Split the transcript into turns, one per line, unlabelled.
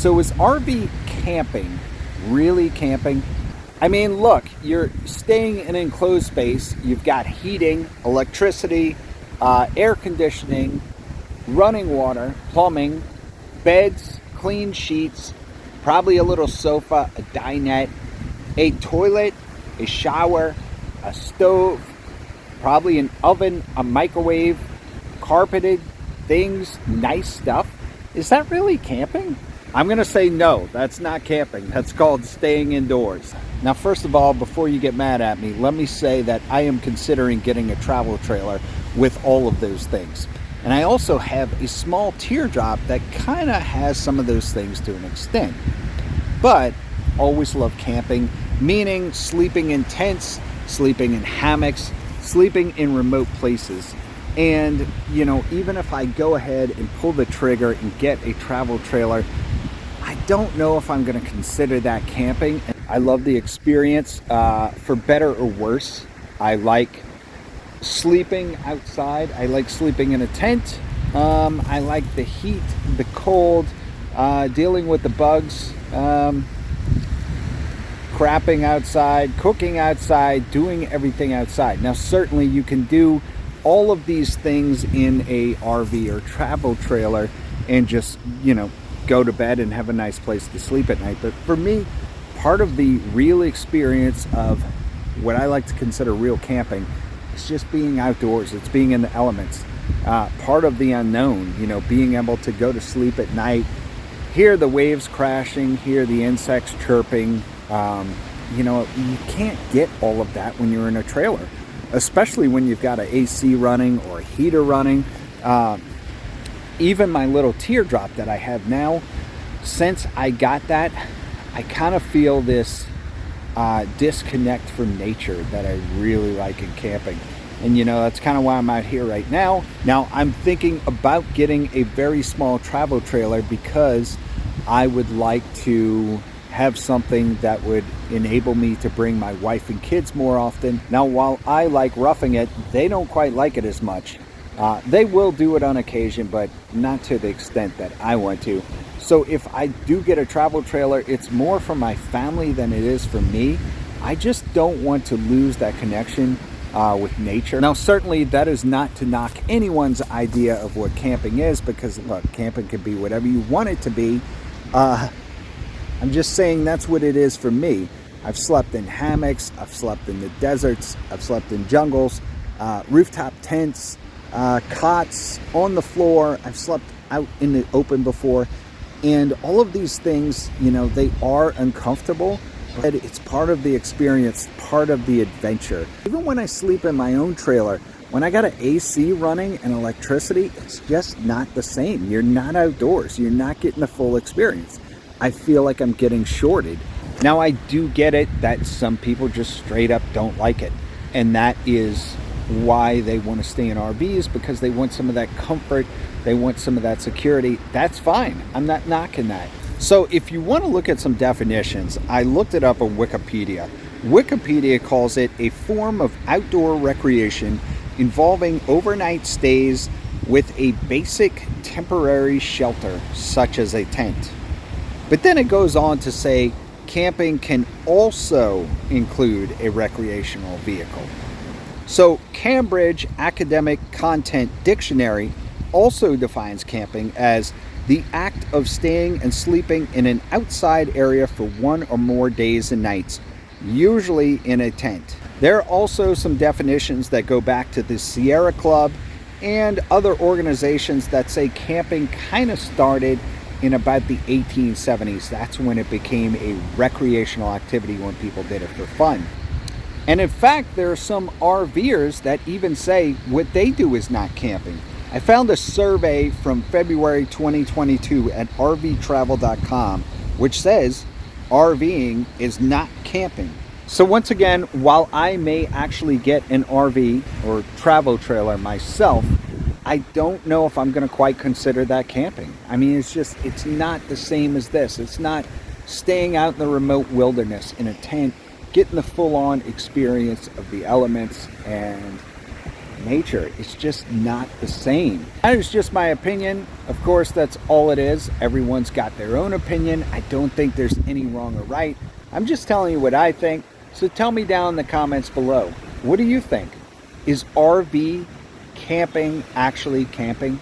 So is RV camping really camping? I mean, look, you're staying in an enclosed space. You've got heating, electricity, air conditioning, running water, plumbing, beds, clean sheets, probably a little sofa, a dinette, a toilet, a shower, a stove, probably an oven, a microwave, carpeted things, nice stuff. Is that really camping? I'm going to say no, that's not camping. That's called staying indoors. Now, first of all, before you get mad at me, let me say that I am considering getting a travel trailer with all of those things. And I also have a small teardrop that kind of has some of those things to an extent. But always love camping, meaning sleeping in tents, sleeping in hammocks, sleeping in remote places. And, you know, even if I go ahead and pull the trigger and get a travel trailer, I don't know if I'm going to consider that camping. I love the experience. For better or worse, I like sleeping outside. I like sleeping in a tent. I like the heat, the cold, dealing with the bugs, crapping outside, cooking outside, doing everything outside. Now, certainly you can do all of these things in a RV or travel trailer and just, you know, go to bed and have a nice place to sleep at night. But for me, part of the real experience of what I like to consider real camping is just being outdoors. It's being in the elements. Part of the unknown, you know, being able to go to sleep at night, hear the waves crashing, hear the insects chirping. You know, you can't get all of that when you're in a trailer, especially when you've got an AC running or a heater running. Even my little teardrop that I have now, since I got that, I kind of feel this disconnect from nature that I really like in camping. And you know, that's kind of why I'm out here right now. Now, I'm thinking about getting a very small travel trailer because I would like to have something that would enable me to bring my wife and kids more often. Now, while I like roughing it, they don't quite like it as much. They will do it on occasion, but not to the extent that I want to. So if I do get a travel trailer, it's more for my family than it is for me. I just don't want to lose that connection with nature. Now, certainly that is not to knock anyone's idea of what camping is, because look, camping can be whatever you want it to be. I'm just saying that's what it is for me. I've slept in hammocks, I've slept in the deserts, I've slept in jungles, rooftop tents, cots on the floor. I've slept out in the open before. And all of these things, you know, they are uncomfortable, but it's part of the experience, part of the adventure. Even when I sleep in my own trailer, when I got an AC running and electricity, it's just not the same. You're not outdoors. You're not getting the full experience. I feel like I'm getting shorted. Now, I do get it that some people just straight up don't like it. And that is why they want to stay in RVs, because they want some of that comfort. They want some of that security. That's fine. I'm not knocking that. So if you want to look at some definitions, I looked it up on Wikipedia. Wikipedia calls it a form of outdoor recreation involving overnight stays with a basic temporary shelter, such as a tent. But then it goes on to say camping can also include a recreational vehicle. So Cambridge Academic Content Dictionary also defines camping as the act of staying and sleeping in an outside area for one or more days and nights, usually in a tent. There are also some definitions that go back to the Sierra Club and other organizations that say camping kind of started in about the 1870s. That's when it became a recreational activity, when people did it for fun. And in fact, there are some RVers that even say what they do is not camping. I found a survey from February 2022 at rvtravel.com, which says RVing is not camping. So once again, while I may actually get an RV or travel trailer myself, I don't know if I'm going to quite consider that camping. I mean, it's not the same as this. It's not staying out in the remote wilderness in a tent, getting the full-on experience of the elements and, nature. It's just not the same. That is just my opinion. Of course, that's all it is. Everyone's got their own opinion. I don't think there's any wrong or right. I'm just telling you what I think. So tell me down in the comments below. What do you think? Is RV camping actually camping?